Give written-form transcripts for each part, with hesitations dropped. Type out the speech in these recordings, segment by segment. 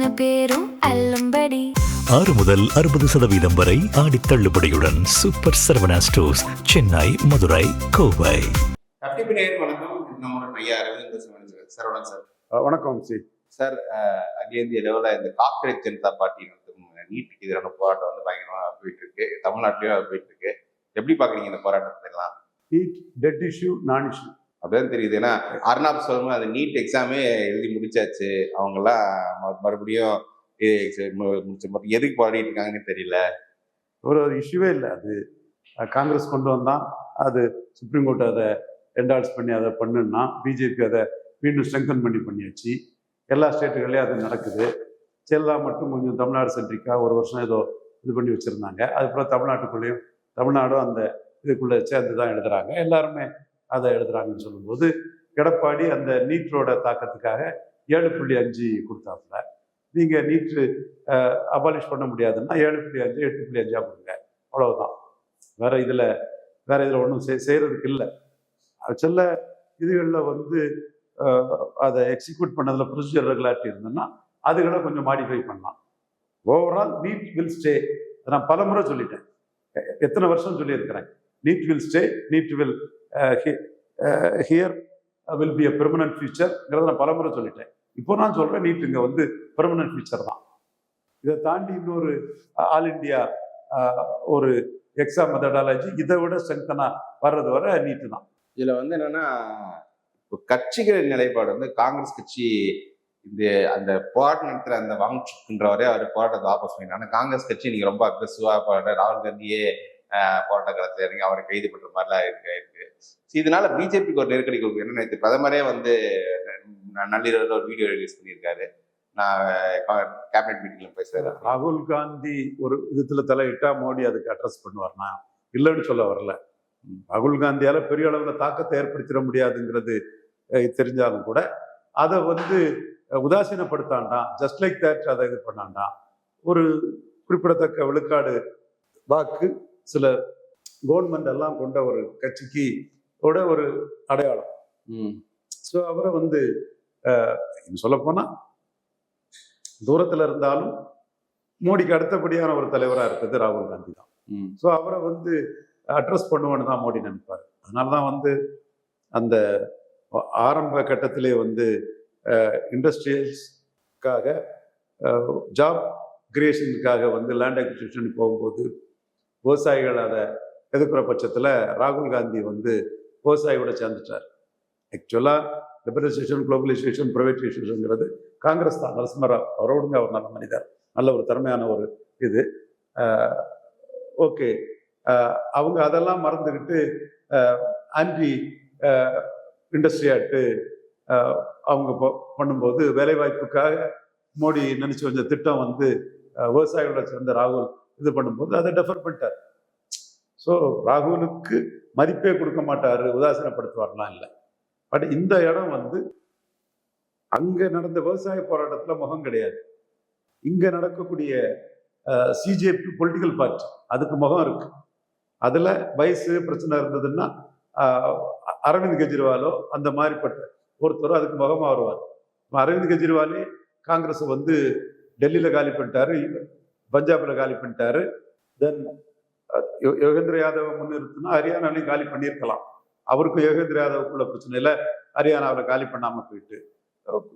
அத்தனை பேரும் அல்லும்படி 6 முதல் 60% வரை ஆடி தள்ளுபடியுடன் சூப்பர் சரவணா ஸ்டோர்ஸ், சென்னை, மதுரை, கோவை. வணக்கம். நம்முடன் ஐயா அரவிந்த் சரவணன் சார். வணக்கம் சார். அகில இந்திய லெவலில் இந்த காங்கிரஸ் ஜனதா பார்ட்டி நீட்டுக்கு எதிரான போராட்டம் பயங்கரமா போயிட்டு இருக்கு. தமிழ்நாட்டிலயும் போயிட்டு இருக்கு. எப்படி பாக்குறீங்க இந்த போராட்டத்தை எல்லாம்? நீட் டெட் இஷ்யூ, நான் இஷ்யூ அப்படிதான் தெரியுது. ஏன்னா அர்னாப் சொல்லும்போது அந்த நீட் எக்ஸாமே எழுதி முடிச்சாச்சு. அவங்க எல்லாம் மறுபடியும் எதுக்கு போராடிட்டு இருக்காங்கன்னு தெரியல. ஒரு இஷ்யூவே இல்லை. அது காங்கிரஸ் கொண்டு வந்தான், அது சுப்ரீம் கோர்ட் அதை என்டால்ஸ் பண்ணி அதை பண்ணுன்னா பிஜேபி அதை மீண்டும் ஸ்ட்ரெங்தன் பண்ணியாச்சு. எல்லா ஸ்டேட்டுகள்லேயும் அது நடக்குது. செல்லா மட்டும் கொஞ்சம் தமிழ்நாடு சென்ட்ரிக்காக ஒரு வருஷம் ஏதோ இது பண்ணி வச்சுருந்தாங்க. அதுக்கப்புறம் தமிழ்நாட்டுக்குள்ளேயும் தமிழ்நாடும் அந்த இதுக்குள்ளே சேர்ந்து தான் எழுதுகிறாங்க. எல்லாருமே அதை எழுதுறாங்கன்னு சொல்லும்போது எடப்பாடி அந்த நீட்டோட தாக்கத்துக்காக 7.5 கொடுத்தாப்புல. நீங்கள் நீட்டு அபாலிஷ் பண்ண முடியாதுன்னா 7.5 8.5 கொடுங்க, அவ்வளவுதான். வேற இதில் ஒன்றும் செய்கிறதுக்கு இல்லை. சில இதுகளில் அதை எக்ஸிக்யூட் பண்ணதில் ப்ரொசீஜர் ரெகுலாரிட்டி இருந்ததுன்னா அதுகளை கொஞ்சம் மாடிஃபை பண்ணலாம். Overall NEET will stay. நான் பல முறை சொல்லிட்டேன், எத்தனை வருஷம் சொல்லியிருக்கிறேன். NEET will stay, NEET will here will be a permanent ஃபியூச்சர்ங்கிறத நான் பலமுறை சொல்லிட்டேன். இப்போ நான் சொல்கிறேன், நீட் இங்கே பெர்மனன்ட் ஃபியூச்சர் தான். இதை தாண்டி இன்னொரு ஆல் இண்டியா ஒரு எக்ஸாம் மெத்தடாலஜி இதை விட ஸ்ட்ரென்தனாக வர்றது வர நீட்டு தான். இதில் என்னன்னா, இப்போ கட்சிகளின் நிலைப்பாடு காங்கிரஸ் கட்சி அந்த போராட்டம் நடத்துகிற அந்த வாங்கிச்சுன்றவரே அவர் போராட்டத்தை வாபஸ் பண்ணினாங்க. ஆனால் காங்கிரஸ் கட்சி நீங்கள் ரொம்ப அக்ரெசிவாக போராட்ட, ராகுல் காந்தியே போராட்ட காலத்தில் இறங்கி அவரை கைது பண்ணுற மாதிரிலாம் இருக்கு. இதனால பிஜேபிக்கு ஒரு நெருக்கடி கொடுக்கும். என்ன நினைத்து பிரதமரே நள்ளிரவில் ஒரு வீடியோ ரிலீஸ் பண்ணியிருக்காரு. நான் கேபினட் மீட்டிங்ல பேசுறேன். ராகுல் காந்தி ஒரு விதத்துல தலையிட்டா மோடி அதுக்கு அட்ரஸ் பண்ணுவார்னா இல்லைன்னு சொல்ல வரல. ராகுல் காந்தியால பெரிய அளவுல தாக்கத்தை ஏற்படுத்திட முடியாதுங்கிறது தெரிஞ்சாலும் கூட அதை உதாசீனப்படுத்தாண்டாம், ஜஸ்ட் லைக் தட் அதை இது பண்ணாண்டாம். ஒரு குறிப்பிடத்தக்க விழுக்காடு வாக்கு சில கவர்மெண்ட் எல்லாம் கொண்ட ஒரு கட்சிக்கு ஒரு அடையாளம். ஸோ அவரை சொல்ல போனா தூரத்துல இருந்தாலும் மோடிக்கு அடுத்தபடியான ஒரு தலைவராக இருக்குது ராகுல் காந்தி தான். ஸோ அவரை அட்ரஸ் பண்ணுவோன்னு தான் மோடி நினைப்பார். அதனாலதான் அந்த ஆரம்ப கட்டத்திலே இண்டஸ்ட்ரியல்ஸ்க்காக ஜாப் கிரியேஷனுக்காக லேண்ட் அக்விசிஷன் போகும்போது விவசாயிகள் அதை எதிர்க்கிற பட்சத்தில் ராகுல் காந்தி விவசாயியோட சேர்ந்துட்டார். ஆக்சுவலாக லிபரலைசேஷன், குளோபலைசேஷன், ப்ரைவேட்டைசேஷனுங்கிறது காங்கிரஸ் தான். நரசிம்மராவ் அவரோடுங்க அவர் நல்ல மனிதர், நல்ல ஒரு திறமையான ஒரு இது. ஓகே, அவங்க அதெல்லாம் மறந்துக்கிட்டு ஆன்டி இண்டஸ்ட்ரியாட்டு அவங்க பண்ணும்போது வேலைவாய்ப்புக்காக மோடி நினைச்சு வந்த திட்டம் விவசாயிகளோட சேர்ந்த ராகுல் இது பண்ணும்போது அதை டெஃபர் பண்ணிட்டார். ஸோ ராகுலுக்கு மதிப்பே கொடுக்க மாட்டாரு, உதாசீனப்படுத்துவார்லாம் இல்லை. பட் இந்த இடம் அங்க நடந்த விவசாய போராட்டத்துல முகம் கிடையாது. இங்க நடக்கக்கூடிய சிஜேபி பொலிட்டிக்கல் பார்ட்டி அதுக்கு முகம் இருக்கு. அதுல வயசு பிரச்சனை இருந்ததுன்னா அரவிந்த் கெஜ்ரிவாலோ அந்த மாதிரிப்பட்ட ஒருத்தரும் அதுக்கு முகமா வருவார். அரவிந்த் கெஜ்ரிவாலே காங்கிரஸ் டெல்லியில காலி பண்ணிட்டாரு, பஞ்சாப்ல காலி பண்ணிட்டாரு. தென் யோகேந்திர யாதவ முன்னிறுத்தினா ஹரியானாலையும் காலி பண்ணியிருக்கலாம். அவருக்கும் யோகேந்திர யாதவுக்குள்ள பிரச்சனை இல்லை, ஹரியானாவில் காலி பண்ணாம போயிட்டு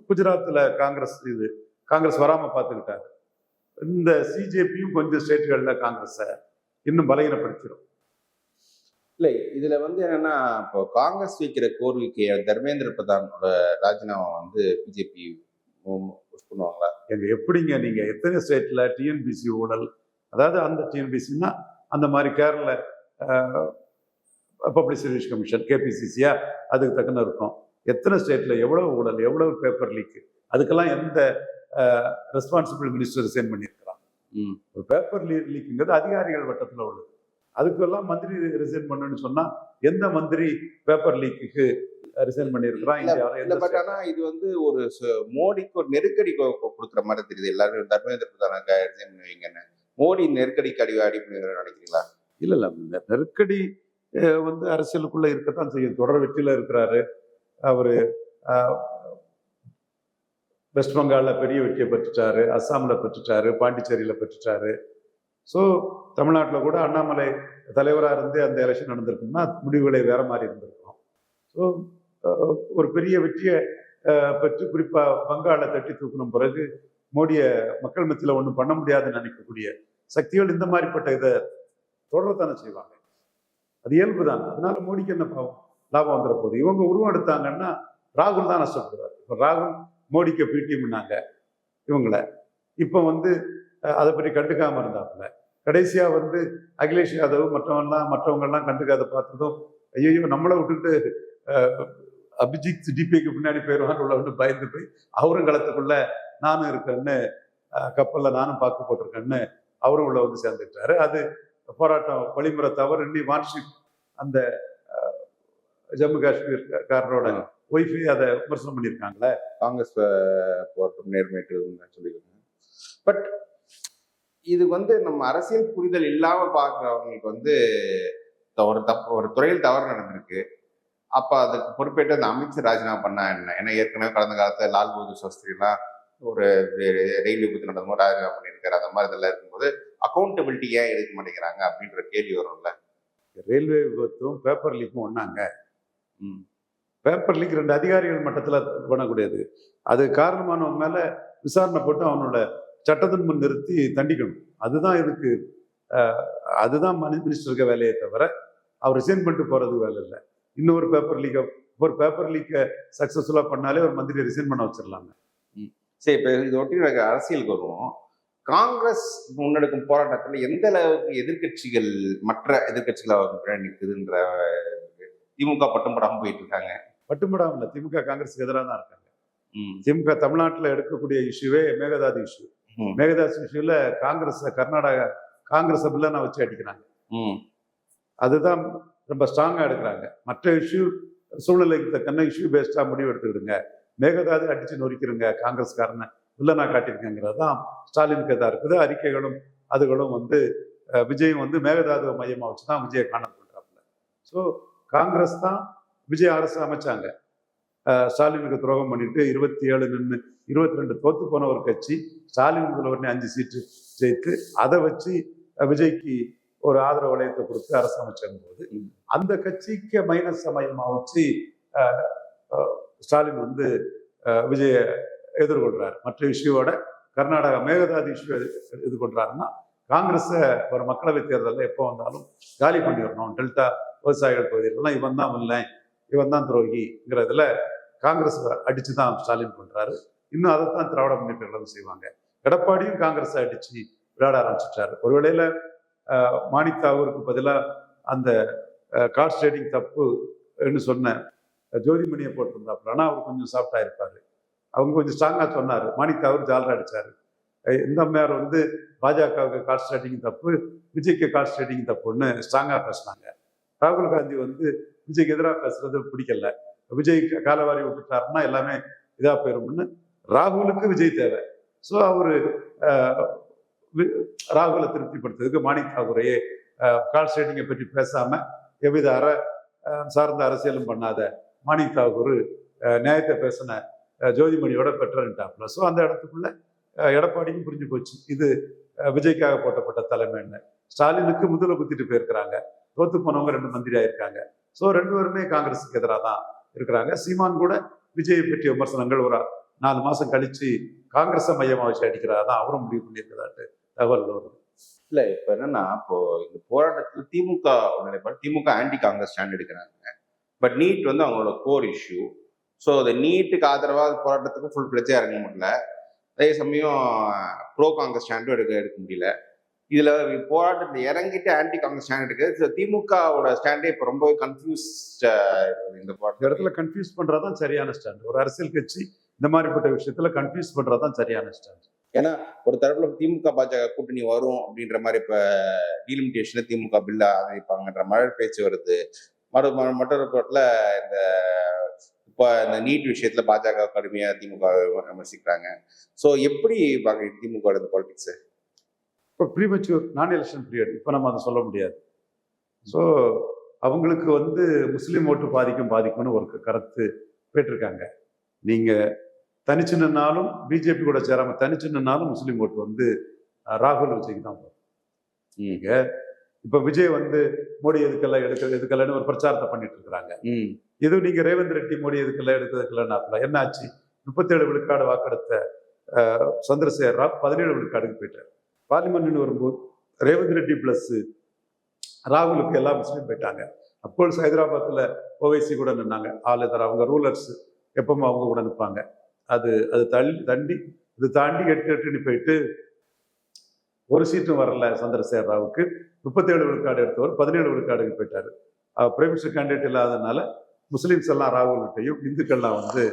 குஜராத்தில் காங்கிரஸ் வராம பார்த்துக்கிட்டாரு. இந்த சிஜேபியும் கொஞ்சம் ஸ்டேட்டுகள்ல காங்கிரஸை இன்னும் பலகீனப்படுத்திடும். இல்லை, இதுல என்னன்னா, இப்போ காங்கிரஸ் வைக்கிற கோரிக்கையை தர்மேந்திர பிரதானோட ராஜினாமா பிஜேபி பண்ணுவாங்களா? எப்படிங்க நீங்க எத்தனை ஸ்டேட்ல டிஎன்பிசி ஊழல், அதாவது அந்த டிஎன்பிசின்னா அந்த மாதிரி கேரள பப்ளிக் சர்வீஸ் கமிஷன் கேபிசிசியா அதுக்கு தக்கன இருக்கும். எத்தனை ஸ்டேட்ல எவ்வளவு ஊழல், எவ்வளவு பேப்பர் லீக், அதுக்கெல்லாம் எந்த ரெஸ்பான்சிபிள் மினிஸ்டர் ரிசைன் பண்ணியிருக்கிறாங்க. ஒரு பேப்பர் லீக்குங்கிறது அதிகாரிகள் வட்டத்துல உள்ளது. அதுக்கெல்லாம் மந்திரி ரிசைன் பண்ணணும்னு சொன்னா எந்த மந்திரி பேப்பர் லீக்குக்கு ரிசைன் பண்ணியிருக்கிறான்? ஆனா இது ஒரு மோடிக்கு ஒரு நெருக்கடி கொடுக்குற மாதிரி தெரியுது. எல்லாரும் தர்மேந்திர பிரதான ரிசைன் பண்ணுவீங்கன்னு மோடி நெருக்கடிக்கு அடி நினைக்கிறீங்களா? இல்ல, நெருக்கடி அரசியலுக்குள்ள இருக்கத்தான் செய்யும். தொடர் வெற்றியில இருக்கிறாரு அவரு. வெஸ்ட் பெங்காலில் பெரிய வெற்றியை பெற்றுட்டாரு, அஸ்ஸாமில் பெற்றுட்டாரு, பாண்டிச்சேரியில் பெற்றுட்டாரு. ஸோ தமிழ்நாட்டில் கூட அண்ணாமலை தலைவராக இருந்து அந்த எலெக்ஷன் நடந்திருக்கும்னா முடிவுகளை வேற மாதிரி இருந்திருக்கும். ஸோ ஒரு பெரிய வெற்றியை பெற்று குறிப்பாக பங்காளை தட்டி தூக்கணும் பிறகு மோடியை மக்கள் மத்தியில் ஒன்றும் பண்ண முடியாதுன்னு நினைக்கக்கூடிய சக்திகள் இந்த மாதிரிப்பட்ட இதை தொடரத்தானே செய்வாங்க. அது இயல்பு தானே. அதனால மோடிக்கு என்ன லாபம் வந்துட போகுது. இவங்க உருவம் எடுத்தாங்கன்னா ராகுல் தான் நஷ்டப்படுவார். இப்போ ராகுல் மோடிக்கு பிடிஎம்னாங்க இவங்களை, இப்போ அதை பற்றி கண்டுக்காம இருந்தாப்புல. கடைசியா அகிலேஷ் யாதவ் மற்றவங்கெல்லாம் கண்டுக்காத பார்த்ததும் ஐயோ நம்மளை விட்டுட்டு அபிஜித் டிபிக்கு பின்னாடி போயிடுவான்னு உள்ள பயந்து போய் அவரும் களத்துக்குள்ள நானும் இருக்கேன்னு கப்பல்ல நானும் பாக்கு போட்டிருக்கேன்னு அவரும் உள்ள சேர்ந்துட்டாரு. அது போராட்டம் வழிமுறை தவறு. இன்னி வான்ஷிப் அந்த ஜம்மு காஷ்மீர் காரரோட ஒய்ஃபை அதை விமர்சனம் பண்ணியிருக்காங்களே. காங்கிரஸ் போராட்டம் நேர்மையற்று சொல்லியிருக்காங்க. பட் இது நம்ம அரசியல் புரிதல் இல்லாம பார்க்குறவங்களுக்கு ஒரு துறையில் தவறு நடந்திருக்கு. அப்ப அதுக்கு பொறுப்பேற்று அந்த அமைச்சர் ராஜினாமா பண்ணா என்ன? ஏன்னா ஏற்கனவே கடந்த காலத்துல லால் பகதூர் சாஸ்திரிலாம் ஒரு ரயில் விபத்து நடந்தபோது ராஜினாமா பண்ணியிருக்காரு. அந்த மாதிரி இதெல்லாம் இருக்கும்போது அக்கௌண்டபிலிட்டி ஏன் எடுக்க மாட்டேங்கிறாங்க அப்படின்ற கேள்வி வரும்ல. ரயில்வே விபத்தும் பேப்பர் லீக்கும் ஒன்னாங்க. பேப்பர் லீக் 2 அதிகாரிகள் மட்டத்துல பண்ணக்கூடியது. அது காரணமானவங்க மேல விசாரணை போட்டு அவனோட சட்டத்தின் முன் நிறுத்தி தண்டிக்கணும். அதுதான் இதுக்கு அதுதான் மினிஸ்டருக்கு வேலையை தவிர அவர் ரிசைன் பண்ணிட்டு போறது வேலை இல்லை. இன்னொரு பேப்பர் லீக்கை சக்சஸ்ஃபுல்லா பண்ணாலே ஒரு மந்திரியை ரிசைன் பண்ண வச்சிடலாங்க. சரி, இப்போ இது ஒட்டி அரசியலுக்கு வருவோம். காங்கிரஸ் முன்னெடுக்கும் போராட்டத்தில் எந்த அளவுக்கு மற்ற எதிர்கட்சிகள் அவர் நிற்குதுன்ற திமுக பட்டும்படாம போயிட்டு இருக்காங்க. பட்டும்படாம இல்லை, திமுக காங்கிரஸுக்கு எதிராக தான் இருக்காங்க. திமுக தமிழ்நாட்டில் எடுக்கக்கூடிய இஷ்யூவே மேகதாது இஷ்யூ. மேகதாது இஷ்யூல கர்நாடகா காங்கிரஸ் பில்லனை வச்சு அடிக்கிறாங்க. அதுதான் ரொம்ப ஸ்ட்ராங்கா எடுக்கிறாங்க. மற்ற இஷ்யூ சூழ்நிலைக்கு தக்கன இஷ்யூ பேஸ்டா முடிவு எடுத்துக்கிடுங்க, மேகதாது அடிச்சு நொறிக்கிறங்க காங்கிரஸ்காரனை வில்லனா காட்டியிருக்கங்கிறது தான் ஸ்டாலினுக்கு எதா இருக்குது. அறிக்கைகளும் அதுகளும் விஜயும் மேகதாது மையமா வச்சுதான் விஜயை காண பண்றாப்புல. ஸோ காங்கிரஸ் தான் விஜய் அரசு அமைச்சாங்க. ஸ்டாலினுக்கு துரோகம் பண்ணிட்டு 27 நின்று 22 தோத்து போன ஒரு கட்சி ஸ்டாலின் முதல்வர்னே 5 சீட்டு ஜெயித்து அதை வச்சு விஜய்க்கு ஒரு ஆதரவு வளையத்தை கொடுத்து அரசு அமைச்சிருந்த போது அந்த கட்சிக்கு மைனஸ் மையமா வச்சு ஸ்டாலின் விஜய எதிர்கொள்றாரு. மற்ற இஷ்யூவோட கர்நாடகா மேகதாது இஷ்யூ எதிர்கொள்றாருன்னா காங்கிரஸை ஒரு மக்களவை தேர்தலில் எப்போ வந்தாலும் காலி பண்ணிடணும். டெல்டா விவசாயிகள் பகுதியிலாம் இவன் தான் இல்லை, இவன் தான் துரோகிங்கிறதுல காங்கிரஸ் அடிச்சுதான் ஸ்டாலின் பண்றாரு. இன்னும் அதைத்தான் திராவிட முன்னேற்ற கழகம் செய்வாங்க. எடப்பாடியும் காங்கிரஸை அடிச்சு விளையாட ஆரம்பிச்சுட்டாரு. ஒரு வேளையில மாணிக் தாகூருக்கு பதிலாக அந்த கார்ஸ் ட்ரேடிங் தப்புன்னு சொன்ன ஜோதிமணியை போட்டிருந்தாப்புல. ஆனால் அவர் கொஞ்சம் சாஃப்டா இருப்பாரு. அவங்க கொஞ்சம் ஸ்ட்ராங்கா சொன்னாரு. மாணிக் தாகூர் ஜாலரா அடிச்சாரு. இந்த அம்மையார் பாஜகவுக்கு கார்ஸ் ட்ரேடிங் தப்பு, விஜய்க்கு கார்ஸ் ட்ரேடிங் தப்புன்னு ஸ்ட்ராங்கா பேசினாங்க. ராகுல் காந்தி விஜய்க்கு எதிராக பேசுறது பிடிக்கல. விஜய் காலவாரி விட்டுட்டாருன்னா எல்லாமே இதா போயிரும்னு ராகுலுக்கு விஜய் தேவை. ஸோ அவரு ராகுலை திருப்திப்படுத்துறதுக்கு மாணிக் தாகூரையே கார்ஸ் ட்ரேடிங்கை பற்றி பேசாம எவ்வித சார்ந்த அரசியலும் பண்ணாத மாணிக் தாகூர் நியாயத்தை பேசின ஜோதிமணியோட பெற்றன்ட்டாப்ல. ஸோ அந்த இடத்துக்குள்ள எடப்பாடிக்கும் புரிஞ்சு போச்சு இது விஜய்க்காக போட்டப்பட்ட தலைமைன்னு. ஸ்டாலினுக்கு முதல்ல குத்திட்டு போயிருக்கிறாங்க. தோத்து போனவங்க 2 மந்திரி ஆயிருக்காங்க. ஸோ 2 பேருமே காங்கிரஸுக்கு எதிராக தான் இருக்கிறாங்க. சீமான் கூட விஜயை பற்றிய விமர்சனங்கள் ஒரு 4 மாசம் கழிச்சு காங்கிரஸை மையமா வச்சு அடிக்கிறதான் அவரும் முடிவு பண்ணியிருக்கதாட்டு தகவல் வருது. இல்ல இப்ப என்னன்னா, இப்போ இந்த போராட்டத்துல திமுக ஆன்டி காங்கிரஸ் ஸ்டாண்ட் எடுக்கிறாங்க. பட் நீட் அவங்களோட கோர் இஷ்யூ. ஸோ அந்த நீட்டுக்கு ஆதரவாக போராட்டத்துக்கு ஃபுல் பிளச்சா இறங்க முடியல. அதே சமயம் ப்ரோ காங்கிரஸ் ஸ்டாண்டும் எடுக்க முடியல. இதுல போராட்டத்தில் இறங்கிட்டு ஆன்டி காங்கிரஸ் ஸ்டாண்ட் எடுக்கிறது திமுகவோட ஸ்டாண்டே இப்போ ரொம்ப கன்ஃபியூஸ்ட். இந்த இடத்துல கன்ஃபியூஸ் பண்றதுதான் சரியான ஸ்டாண்ட். ஒரு அரசியல் கட்சி இந்த மாதிரிப்பட்ட விஷயத்துல கன்ஃபியூஸ் பண்றதுதான் சரியான ஸ்டாண்ட். ஏன்னா ஒரு தரப்புல திமுக பாஜக கூட்டணி வரும் அப்படின்ற மாதிரி இப்ப டீலிமிட்டேஷன்ல திமுக பில்லா ஆதரிப்பாங்கன்ற மாதிரி பேச்சு வருது. மற்றொரு பக்கத்துல இந்த நீட் விஷயத்துல பாஜக கடுமையா திமுக விமர்சிக்கிறாங்க. ஸோ எப்படி பாக்குறீங்க திமுக பாலிடிக்ஸ்? இப்போ ப்ரீமெச்சூர் நான் எலெக்ஷன் பீரியட் இப்போ நம்ம அதை சொல்ல முடியாது. ஸோ அவங்களுக்கு முஸ்லீம் ஓட்டு பாதிக்கும்னு ஒரு கருத்து போயிட்டிருக்காங்க. நீங்க தனிச்சு நின்னாலும் பிஜேபி கூட சேராம தனிச்சு நின்னாலும் முஸ்லீம் ஓட்டு வந்து ராகுல் விஜய்க்கு தான் போகும். நீங்க இப்ப விஜய் வந்து மோடி எதுக்கெல்லாம் எதுக்கெல்லாம் ஒரு பிரச்சாரத்தை பண்ணிட்டு இருக்கிறாங்க. இது நீங்க ரேவந்த் ரெட்டி மோடி எதுக்கெல்லாம் எடுக்கிறதுக்கெல்லாம் என்ன ஆச்சு? 37 விழுக்காடு வாக்கெடுத்த சந்திரசேகர் ராவ் 17 விழுக்காடுக்கு போயிட்டார். பார்லிமெண்ட் வரும்போது ரேவந்த் ரெட்டி பிளஸ் ராகுலுக்கு எல்லாம் முஸ்லீம் போயிட்டாங்க. அப்போது ஹைதராபாத்ல ஓவைசி கூட நின்னாங்க. அவங்க ரூலர்ஸ் எப்பவுமே அவங்க கூட நிற்பாங்க. அது தாண்டி 8 போயிட்டு ஒரு சீட்டும் வரல சந்திரசேகர் ராவுக்கு. 37 விழுக்காடு எடுத்தவர் 17 விழுக்காடுக்கு போயிட்டாரு. பிரைம் மினிஸ்டர் கேண்டிடேட் இல்லாதனால முஸ்லீம்ஸ் எல்லாம் ராகுல்கிட்டையும் இந்துக்கள்லாம் வந்து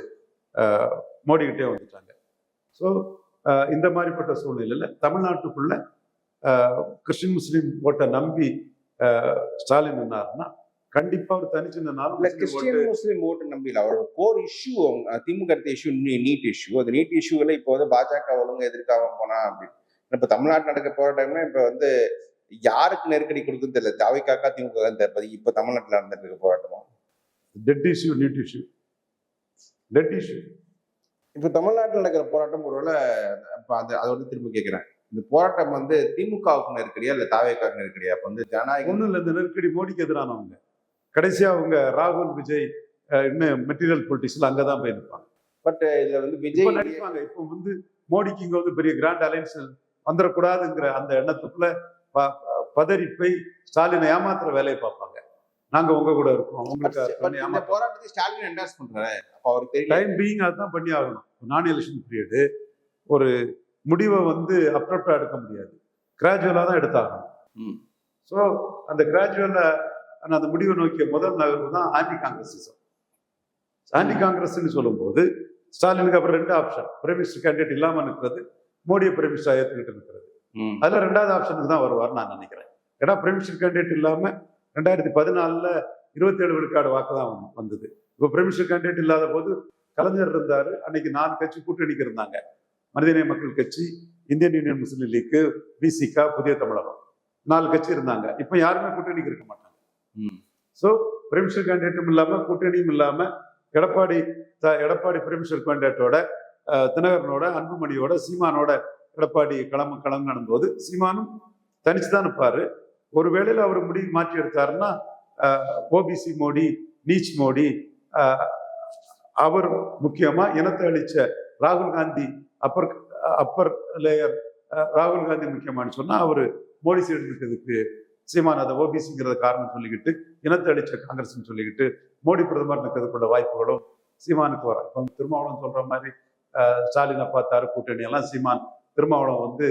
மோடிக்கிட்டே வந்துட்டாங்க. ஸோ இந்த மாதிரிப்பட்ட சூழ்நிலையில் தமிழ்நாட்டுக்குள்ள கிறிஸ்டின் முஸ்லீம் ஓட்டை நம்பி ஸ்டாலின் நின்னாருன்னா கண்டிப்பா ஒரு தனிச்சு கிறிஸ்டியன் முஸ்லீம் ஓட்டு நம்பியில் அவரோட கோர் இஷ்யூ திமுக இஷ்யூ நீட் இஷ்யூ. அந்த நீட் இஷ்யூல இப்போ வந்து பாஜக ஒழுங்கு எதிர்க்காம போனா அப்படின்னு இப்ப தமிழ்நாட்டு நடக்க போற டைம்ல இப்ப வந்து யாருக்கு நெருக்கடி கொடுக்குன்னு தெரியல. தாவைக்காக்கா திமுக தான் தெரியாது. இப்ப தமிழ்நாட்டில் நடந்துட்டு இருக்க போராட்டமா TET issue NEET issue TET issue. இப்ப தமிழ்நாட்டில் நடக்கிற போராட்டம் ஒருவேளை அதோட திரும்ப கேட்கிறேன், இந்த போராட்டம் வந்து திமுகவுக்கு நெருக்கடியா இல்ல தாவேக்காவுக்கு நெருக்கடியா? அப்ப வந்து ஜனநாயகம் ஒண்ணும் இல்லை. இந்த நெருக்கடி மோடிக்கு எதிரானவங்க. கடைசியா அவங்க ராகுல் விஜய் இன்னும் மெட்டீரியல் பொலிட்டிக்ஸ்ல அங்கதான் போய் நிற்பாங்க. பட் இதுல வந்து விஜய் நடிப்பாங்க. இப்போ வந்து மோடிக்கு இங்க வந்து பெரிய கிராண்ட் அலைன்ஸ் வந்துடக்கூடாதுங்கிற அந்த எண்ணத்துக்குள்ள பதறி போய் ஸ்டாலினை ஏமாத்துற வேலையை பார்ப்பாங்க. நாங்க உங்க கூட இருக்கோம், உங்களுக்கு போராட்டத்தை ஸ்டாலின் என்டார்ஸ் பண்றாரு. அப்ப அவருக்கு டைம் பீயிங் அதுதான் பண்ணி ஆகணும். நான் எலெக்ஷன் பீரியடு ஒரு முடிவை வந்து அப்ரப்டா எடுக்க முடியாது, கிராஜுவலா தான் எடுத்தாகணும். ஸோ அந்த கிராஜுவலா அந்த முடிவை நோக்கிய முதல் நகர்வு தான் ஆன்டி காங்கிரசிசம். ஆன்டி காங்கிரஸ்ன்னு சொல்லும்போது ஸ்டாலினுக்கு அப்புறம் 2 ஆப்ஷன். பிரைம் மினிஸ்டர் கேண்டிடேட் இல்லாம இருக்கிறது, மோடியை பிரைம் மினிஸ்டர் ஏற்றுக்கிட்டு இருக்கிறது. அதுல 2வது ஆப்ஷனுக்கு தான் வருவார் நான் நினைக்கிறேன். ஏன்னா பிரைம் மினிஸ்டர் கேண்டிடேட் இல்லாம 2014 27 விழுக்காடு வாக்கு தான் வந்தது. இப்போ பிரைம் மினிஸ்டர் கேண்டிடேட் இல்லாத போது கலைஞர் இருந்தாரு. அன்னைக்கு 4 கட்சி கூட்டணிக்கு இருந்தாங்க. மனிதநேய மக்கள் கட்சி, இந்தியன் யூனியன் முஸ்லீம் லீக், பிசிகா, புதிய தமிழகம், 4 கட்சி இருந்தாங்க. இப்போ யாருமே கூட்டணிக்கு இருக்க மாட்டாங்க. ஸோ பிரைம் மினிஸ்டர் கேண்டிடேட்டும் இல்லாம கூட்டணியும் இல்லாம எடப்பாடி பிரைம் மினிஸ்டர் கேண்டிடேட்டோட தினகரனோட அன்புமணியோட சீமானோட எடப்பாடி களம் நடந்தபோது சீமானும் தனிச்சுதான் நிற்பாரு. ஒரு வேளையில அவர் முடிவு மாற்றி எடுத்தாருன்னா ஓபிசி மோடி, நீச் மோடி, அவர் முக்கியமா இனத்தை அளிச்ச ராகுல் காந்தி, அப்பர் லேயர் ராகுல் காந்தி முக்கியமானு சொன்னா அவரு மோடி சைடு இருக்கிறதுக்கு சீமான் அதை ஓபிசிங்கிறத காரணம் சொல்லிக்கிட்டு இனத்தை அளிச்ச காங்கிரஸ்ன்னு சொல்லிக்கிட்டு மோடி பிரதமர் இருக்கிறதுக்குள்ள வாய்ப்புகளும் சீமானுக்கு வரும். இப்போ திருமாவளவன் சொல்ற மாதிரி ஸ்டாலினை பார்த்தாரு கூட்டணி எல்லாம் சீமான் திருமாவளவன் வந்து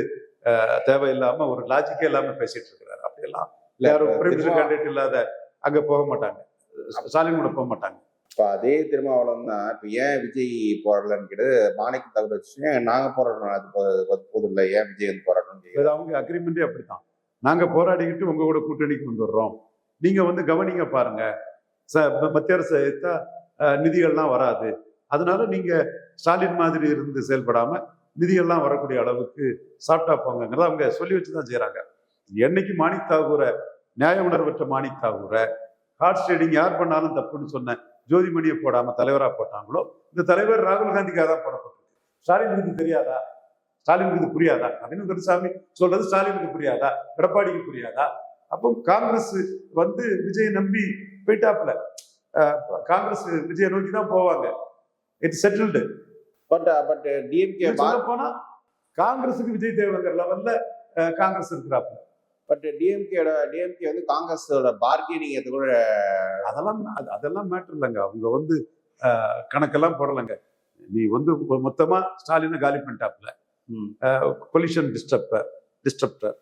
தேவையில்லாம ஒரு லாஜிக்கே இல்லாம பேசிட்டு இருக்கிறாரு. அப்படியெல்லாம் யாரும் கேண்டிடேட் இல்லாத அங்க போக மாட்டாங்க, ஸ்டாலின் கூட போக மாட்டாங்க. இப்போ அதே திருமாவளவன் தான் இப்போ ஏன் விஜய் போராடலன்னு கேட்டு மாணிக்க தவிர வச்சு நாங்க போராடணும், அது போதும் இல்லை, ஏன் விஜய் வந்து போராடணும்? அவங்க அக்ரிமெண்டே அப்படித்தான். நாங்க போராடிக்கிட்டு உங்க கூட கூட்டணிக்கு வந்துடுறோம், நீங்க வந்து கவனிங்க பாருங்க, மத்திய அரசு நிதிகள்லாம் வராது, அதனால நீங்க ஸ்டாலின் மாதிரி இருந்து செயல்படாம நிதிகள்லாம் வரக்கூடிய அளவுக்கு சாப்பிட்டா போங்கிறத அவங்க சொல்லி வச்சுதான் செய்யறாங்க. என்னைக்கு மாணிக் தாகூரை, நியாய உணர்வற்ற மாணிக் தாகூரை ஹார்ட் ஸ்டேடிங் யார் பண்ணாலும் தப்புன்னு சொன்ன ஜோதிமணியை போடாம தலைவரா போட்டாங்களோ, இந்த தலைவர் ராகுல் காந்திக்காக தான் போடப்பட்டிருக்கு. ஸ்டாலினுக்கு தெரியாதா? ஸ்டாலினுக்கு இது புரியாதா? அப்படின்னு கருசாமி சொல்றது ஸ்டாலினுக்கு புரியாதா? எடப்பாடிக்கு புரியாதா? அப்போ காங்கிரஸ் வந்து விஜய் நம்பி போயிட்டாப்புல. காங்கிரஸ் விஜயை நோக்கி தான் போவாங்க. It's settled. பட் டிஎம்கே போனா காங்கிரஸுக்கு விஜய் தேவைங்கிற லெவல்ல காங்கிரஸ் இருக்கிறாப்புல. பட் டிஎம்கே வந்து காங்கிரஸோட பார்கெனிங் அது கூட அதெல்லாம் மேட்டர் இல்லைங்க. அவங்க வந்து கணக்கெல்லாம் போடலைங்க. நீ வந்து மொத்தமா ஸ்டாலினை காலி பண்ணிட்டாப்புல, கொலிஷன் டிஸ்டர்பர்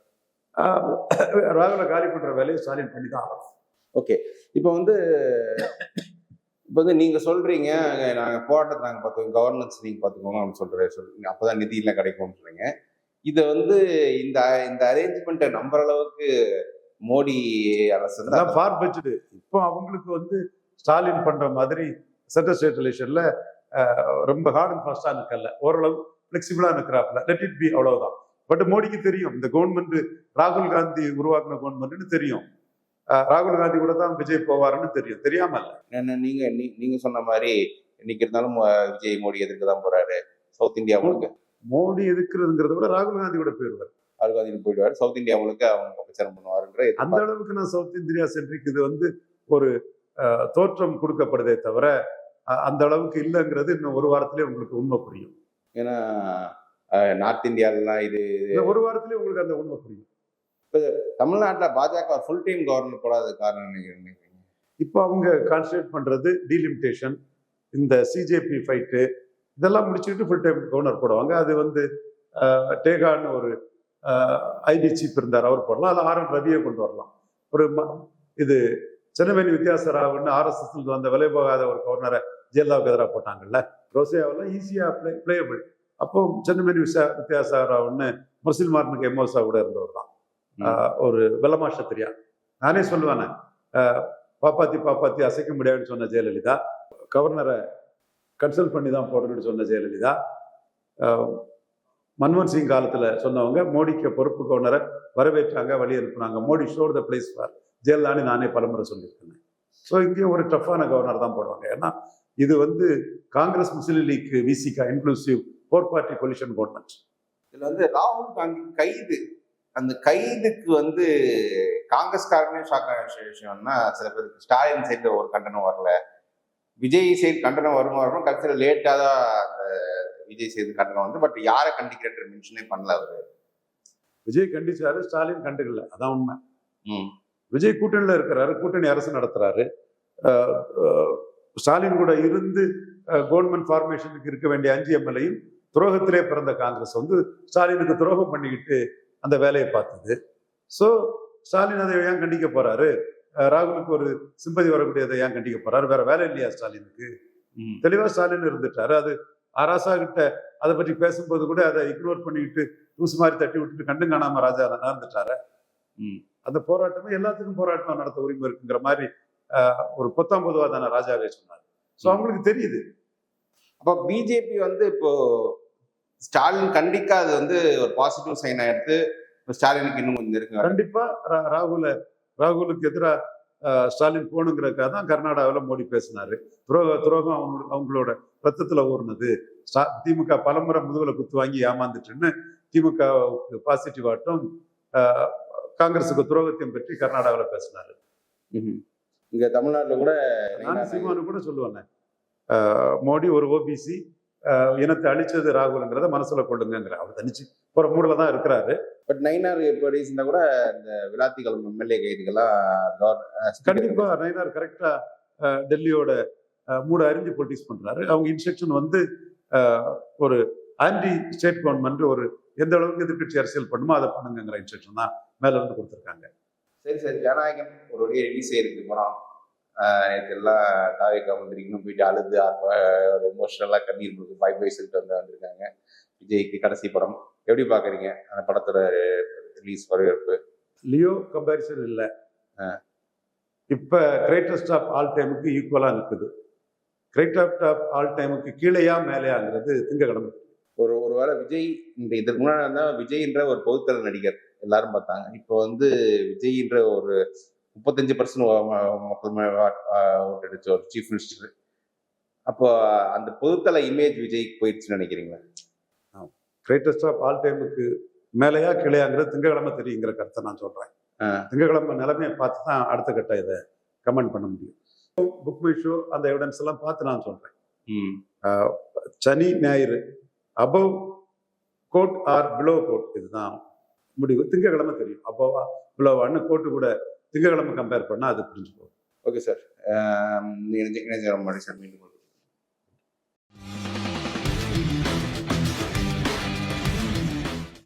ராகுல காலி பண்ற வேலையை ஸ்டாலின் பண்ணி தான் ஆகும். ஓகே, இப்போ வந்து நீங்க சொல்றீங்க நாங்க போராட்டத்தை நாங்க பார்த்துக்கோங்க, கவர்னன்ஸ் நீங்க பார்த்துக்கோங்க அப்படின்னு சொல்றீங்க, அப்பதான் நிதி எல்லாம் கிடைக்கும்னு சொல்றீங்க. இதை வந்து இந்த அரேஞ்ச்மெண்ட்டை நம்புற அளவுக்கு மோடி அரசு ஃபார் பட்ஜெட். இப்போ அவங்களுக்கு வந்து ஸ்டாலின் பண்ற மாதிரி சென்ட்ரல் ஸ்டேட் ரிலேஷன்ல ரொம்ப ஹார்ட் அண்ட் ஃபாஸ்டா நிற்கல, ஓரளவு பிளெக்சிபிளா நிற்கிறாப்புல, லெட் இட் பி, அவ்வளவுதான். பட் மோடிக்கு தெரியும் இந்த கவர்மெண்ட் ராகுல் காந்தி உருவாக்குன கவர்மெண்ட்னு தெரியும். ராகுல் காந்தி கூட தான் விஜய் போவாருன்னு தெரியும், தெரியாம இல்ல. நீங்க சொன்ன மாதிரி இன்னைக்கு இருந்தாலும் விஜய் மோடி எதிர்க்க தான் போறாரு. சவுத் இந்தியா முழுக்க மோடி எதிர்க்கிறதுங்கிறத விட ராகுல் காந்தி கூட போயிடுவார். ராகுல் காந்தி போயிடுவாரு. சவுத் இந்தியா முழுக்க அவங்க பிரச்சாரம் பண்ணுவாருன்ற அந்த அளவுக்கு நான் சவுத் இந்தியா சென்ட்ரிக் இது வந்து ஒரு தோற்றம் கொடுக்கப்படுதே தவிர அந்த அளவுக்கு இல்லைங்கிறது இன்னும் ஒரு வாரத்திலே உங்களுக்கு உண்மை புரியும். ஏன்னா நார்த் இந்தியாலாம் இது ஒரு வாரத்திலே உங்களுக்கு அந்த உண்மை புரியும். தமிழ்நாட்டில் பாஜக ஃபுல் டைம் கவர்னர் போடாத காரணம் நினைக்கிறீங்க? இப்போ அவங்க கான்சன்ட்ரேட் பண்றது டீலிமிட்டேஷன், இந்த சிஜேபி ஃபைட்டு இதெல்லாம் முடிச்சுக்கிட்டு ஃபுல் டைம் கவர்னர் போடுவாங்க. அது வந்து டேகான்னு ஒரு ஐடி சீஃப் இருந்தார், அவர் போடலாம். அதில் ஆர் என் ரவியை கொண்டு வரலாம். ஒரு இது சென்னமேனி வித்யாசராவ்னு ஆர்எஸ்எஸ் வந்த விலை போகாத ஒரு கவர்னரை ஜெயலலிதாவுக்கு எதிராக போட்டாங்கல்ல, ரோசையாவெல்லாம் ஈஸியாக பிளேயபிள். அப்போ சென்னமேனி வித்யாசாராவ்னு முர்சில் மார்னுக்கு எம்ஓசா கூட இருந்தவர் தான். ஒரு வெள்ளமா சத்திரியா. நானே சொல்லுவானே, பாப்பாத்தி அசைக்க முடியாதுன்னு சொன்ன ஜெயலலிதா, கவர்னரை கன்சல்ட் பண்ணி தான் போடணும்னு சொன்ன ஜெயலலிதா, மன்மோகன் சிங் காலத்தில் சொன்னவங்க மோடிக்கு பொறுப்பு கவர்னரை வரவேற்றாங்க, வழி அனுப்புனாங்க. மோடி ஷோர் த பிளேஸ் ஃபார் ஜெயலலிதான்னு நானே பலமுறை சொல்லியிருக்கேன். ஸோ இங்கே ஒரு டஃப்பான கவர்னர் தான் போடுவாங்க. ஏன்னா இது வந்து காங்கிரஸ் முஸ்லீம் league Visika inclusive 4 party collision government. இதில் வந்து ராகுல் காந்தி கைது, அந்த கைதுக்கு வந்து காங்கிரஸ்காரனே ஷாக் ஆகிற விஷயம்னா, சில பேருக்கு ஸ்டாலின் சைடு ஒரு கண்டனம் வரல, விஜய் சைடு கண்டனம் வரும் கடைசியில் லேட்டாக தான் அந்த விஜய் சைடு கண்டனம் வந்து, பட் யாரை கண்டிக்கிறன்ற மென்ஷனே பண்ணல அவரு. விஜய் கண்டிச்சாரு, ஸ்டாலின் கண்டுக்கல, அதான் உண்மை. விஜய் கூட்டணியில் இருக்கிறாரு, கூட்டணி அரசு நடத்துறாரு. ஸ்டாலின் கூட இருந்து கவர்மெண்ட் ஃபார்மேஷனுக்கு இருக்க வேண்டிய 5 எம்எல்ஏயும் துரோகத்திலே பிறந்த காங்கிரஸ் வந்து ஸ்டாலினுக்கு துரோகம் பண்ணிக்கிட்டு அந்த வேலையை பார்த்தது. ஸோ ஸ்டாலின் அதை ஏன் கண்டிக்க போறாரு? ராகுலுக்கு ஒரு சிம்பதி வரக்கூடியதை ஏன் கண்டிக்க போறாரு? வேற வேலை இல்லையா ஸ்டாலினுக்கு? தெளிவா ஸ்டாலின் இருந்துட்டாரு. அது ஆராசா கிட்ட அதை பற்றி பேசும்போது கூட அதை இக்னோர் பண்ணிக்கிட்டு தூசு மாதிரி தட்டி விட்டுட்டு கண்டு காணாம ராஜா நடந்துட்டாரு. அந்த போராட்டமே எல்லாத்துக்கும் போராட்டம் நடத்த உரிமை இருக்குங்கிற மாதிரி ஒரு 19 தானே ராஜாவே சொன்னார். ஸோ அவங்களுக்கு தெரியுது. அப்போ பிஜேபி வந்து இப்போ ஸ்டாலின் கண்டிக்காது வந்து ஒரு பாசிட்டிவ் சைனா எடுத்து ஸ்டாலினுக்கு இன்னும் கொஞ்சம் இருக்கு. கண்டிப்பா ராகுலுக்கு எதிராக ஸ்டாலின் போகணுங்கிறதுக்காக தான் கர்நாடகாவில் மோடி பேசினாரு. துரோகம் அவங்களோட ரத்தத்துல ஊர்னது. திமுக பலமுறை முதுகுல குத்து வாங்கி ஏமாந்துட்டுன்னு திமுகவுக்கு பாசிட்டிவ் ஆட்டம், காங்கிரஸுக்கு துரோகத்தையும் பற்றி கர்நாடகாவில் பேசினாரு. இங்க தமிழ்நாட்டில் கூட நான் சீமானு கூட சொல்லுவானே, மோடி ஒரு ஓபிசி, இனத்தை அழிச்சது ராகுலுங்கிறத மனசுல கொள்ளுங்கிற அவர் தனிச்சு போற மூடல தான் இருக்கிறாரு. பட் நயினார் இப்போ ரீசெண்டாக கூட இந்த விளாத்திக்குளம் எம்எல்ஏ கைதுகள்லாம் கண்டிப்பா நயினார் கரெக்டா டெல்லியோட மூட அறிஞ்சு பொலிட்டிக்ஸ் பண்றாரு. அவங்க இன்ஸ்ட்ரக்ஷன் வந்து ஒரு ஆன்டி ஸ்டேட் கவர்மெண்ட் ஒரு எந்த அளவுக்கு எதிர்கட்சி அரசியல் பண்ணுமோ அதை பண்ணுங்கிற இன்ஸ்ட்ரக்ஷன் தான் மேல இருந்து கொடுத்துருக்காங்க. சரி ஜனநாயகம் ஒரு வழியை ரிலீஸ் ஆயிருக்கு படம். நேற்று எல்லாம் தாவேக்கா மந்திரிக்கணும் போயிட்டு அழுது எமோஷனலாக கண்ணீர் கொடுத்து பாய் சொல்லிட்டு வந்திருக்காங்க. விஜய்க்கு கடைசி படம் எப்படி பாக்குறீங்க? அந்த படத்தோட ரிலீஸ் வரவேற்பு. லியோ கம்பேரிசன் இல்லை, இப்ப கிரேட்டஸ்ட் ஆஃப் ஆல் டைமுக்கு ஈக்குவலா நிற்குது. கிரேட்டஸ்ட் ஆஃப் ஆல் டைமுக்கு கீழேயா மேலேயாங்கிறது திங்கக்கிழமை. ஒருவேளை விஜய் இதற்கு முன்னாடி இருந்தால் விஜய்ன்ற ஒரு பொதுத்தர நடிகர் எல்லாரும் பார்த்தாங்க. இப்போ வந்து விஜய்ன்ற ஒரு 35% மக்கள் ஓட்டடிச்ச ஒரு சீஃப் மினிஸ்டர். அப்போ அந்த பொதுத்தல இமேஜ் விஜய்க்கு போயிடுச்சுன்னு நினைக்கிறீங்களா? கிரேட்டஸ்ட் ஆஃப் ஆல் டைமுக்கு மேலேயா கீழேயாங்கிறது திங்கக்கிழமை தெரியுங்கிற கருத்தை நான் சொல்றேன். திங்கக்கிழமை நிலைமையை பார்த்து தான் அடுத்த கட்ட இதை கமெண்ட் பண்ண முடியும். புக் மை ஷோ அந்த எவிடன்ஸ் எல்லாம் பார்த்து நான் சொல்றேன். சனி ஞாயிறு above code or below code இதுதான் முடிவு. திங்கக்கிழமை தெரியும் அபோவா பிலோவான்னு கோட்டு கூட திங்கக்கிழமை கம்பேர் பண்ணா அது புரிஞ்சு போகும். ஓகே சார், மீண்டும்